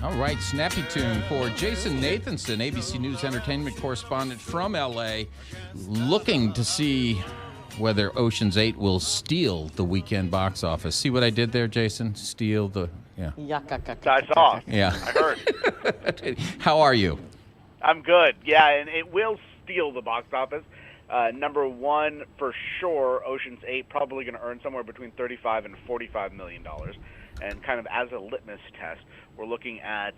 All right, snappy tune for Jason Nathanson, ABC News entertainment correspondent from L.A., looking to see whether Ocean's 8 will steal the weekend box office. See what I did there, Jason? Steal the, yeah. I saw. Yeah. I heard. How are you? I'm good. Yeah, and it will steal the box office. Number one, for sure, Ocean's 8 probably going to earn somewhere between $35 and $45 million. And kind of as a litmus test, we're looking at,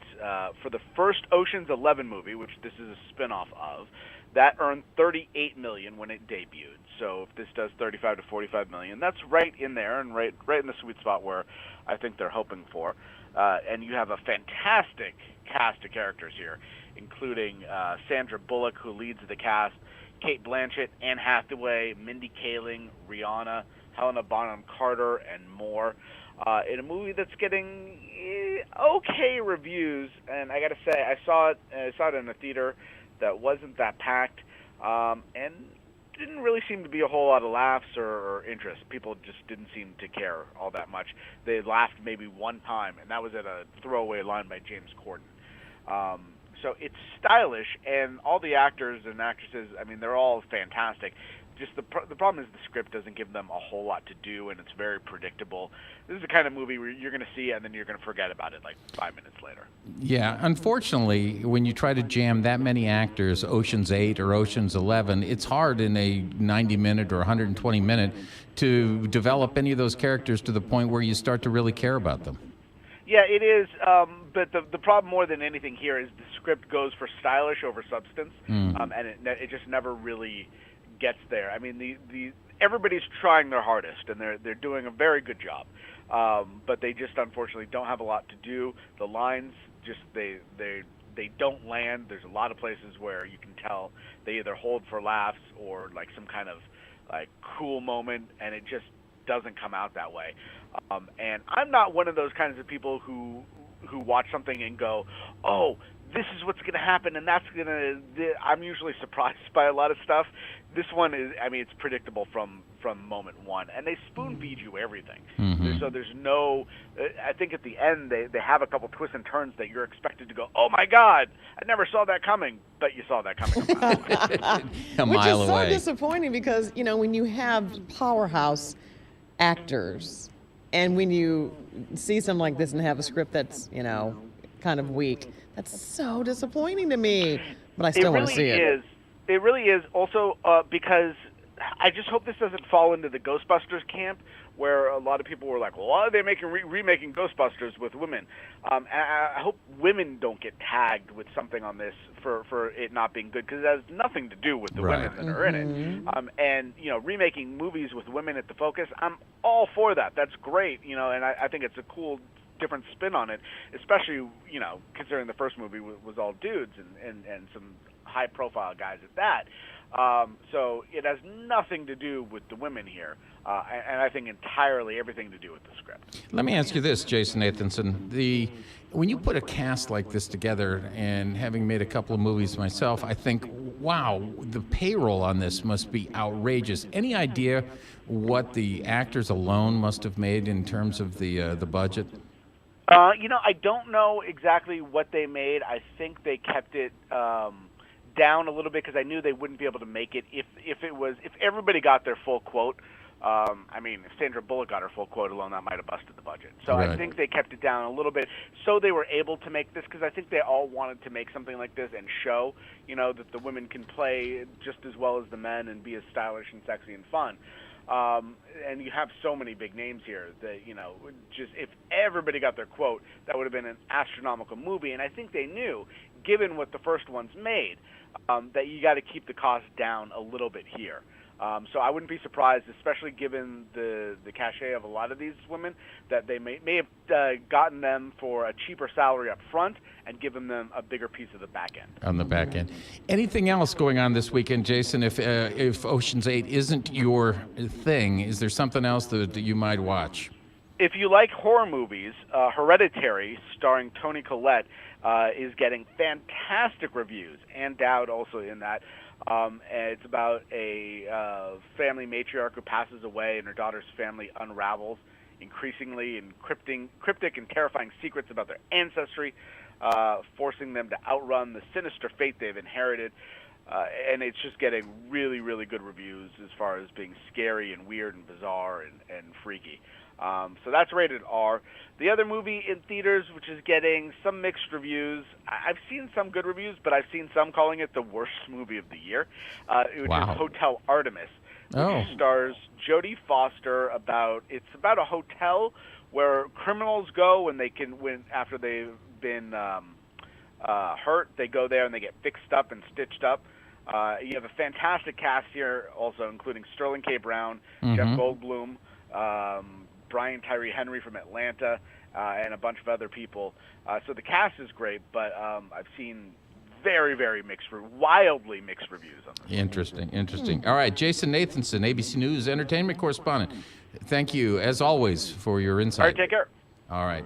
for the first Ocean's 11 movie, which this is a spinoff of, that earned $38 million when it debuted. So if this does $35 to $45 million, that's right in there and right in the sweet spot where I think they're hoping for. And you have a fantastic cast of characters here, including Sandra Bullock, who leads the cast, Kate Blanchett, Anne Hathaway, Mindy Kaling, Rihanna, Helena Bonham Carter, and more. In a movie that's getting okay reviews, and I got to say, I saw it in a theater that wasn't that packed, and didn't really seem to be a whole lot of laughs or interest. People just didn't seem to care all that much. They laughed maybe one time, and that was at a throwaway line by James Corden. So it's stylish, and all the actors and actresses, I mean, they're all fantastic. Just the problem is the script doesn't give them a whole lot to do, and it's very predictable. This is the kind of movie where you're going to see it, and then you're going to forget about it like 5 minutes later. Yeah, unfortunately, when you try to jam that many actors, Ocean's 8 or Ocean's 11, it's hard in a 90-minute or 120-minute to develop any of those characters to the point where you start to really care about them. Yeah, it is, but the problem more than anything here is the script goes for stylish over substance, and it just never really gets there. I mean, everybody's trying their hardest, and they're doing a very good job, but they just unfortunately don't have a lot to do. The lines just they don't land. There's a lot of places where you can tell they either hold for laughs or like some kind of like cool moment, and it just doesn't come out that way. And I'm not one of those kinds of people who watch something and go, oh, this is what's going to happen, and that's going to... I'm usually surprised by a lot of stuff. This one is, I mean, it's predictable from moment one, and they spoon-feed you everything. Mm-hmm. So there's no... I think at the end, they have a couple twists and turns that you're expected to go, oh, my God, I never saw that coming, but you saw that coming a mile away. Which is so disappointing because, you know, when you have powerhouse actors, and when you see something like this and have a script that's, you know, kind of weak, that's so disappointing to me. But I still want to see it. It really is. Also, because I just hope this doesn't fall into the Ghostbusters camp, where a lot of people were like, well, why are they remaking Ghostbusters with women? I hope women don't get tagged with something on this for it not being good, because it has nothing to do with the women that are in it. And, you know, remaking movies with women at the focus, I'm all for that. That's great, you know, and I think it's a cool, different spin on it, especially, you know, considering the first movie was all dudes and some high-profile guys at that. So it has nothing to do with the women here, and I think entirely everything to do with the script. Let me ask you this, Jason Nathanson. When you put a cast like this together, and having made a couple of movies myself, I think, wow, the payroll on this must be outrageous. Any idea what the actors alone must have made in terms of the budget? You know, I don't know exactly what they made. I think they kept it down a little bit because I knew they wouldn't be able to make it if everybody got their full quote. I mean, if Sandra Bullock got her full quote alone, that might have busted the budget. So right. I think they kept it down a little bit so they were able to make this, because I think they all wanted to make something like this and show, you know, that the women can play just as well as the men and be as stylish and sexy and fun. And you have so many big names here that, you know, just if everybody got their quote, that would have been an astronomical movie. And I think they knew, given what the first ones made, that you got to keep the cost down a little bit here. So I wouldn't be surprised, especially given the cachet of a lot of these women, that they may have gotten them for a cheaper salary up front and given them a bigger piece of the back end. On the back end. Anything else going on this weekend, Jason? If Ocean's 8 isn't your thing, is there something else that you might watch? If you like horror movies, Hereditary, starring Toni Collette, is getting fantastic reviews. Ann Dowd also in that. And it's about a family matriarch who passes away and her daughter's family unravels increasingly cryptic and terrifying secrets about their ancestry. forcing them to outrun the sinister fate they've inherited. And it's just getting really, really good reviews as far as being scary and weird and bizarre and freaky. So that's rated R. The other movie in theaters, which is getting some mixed reviews, I've seen some good reviews, but I've seen some calling it the worst movie of the year, which Wow. is Hotel Artemis, which stars Jodie Foster. It's about a hotel where criminals go when after they've been hurt, they go there and they get fixed up and stitched up. You have a fantastic cast here, also including Sterling K. Brown, Jeff Goldblum, Brian Tyree Henry from Atlanta, and a bunch of other people. So the cast is great, but I've seen very, very wildly mixed reviews on this. Interesting. All right, Jason Nathanson, ABC News entertainment correspondent. Thank you, as always, for your insight. All right, take care. All right.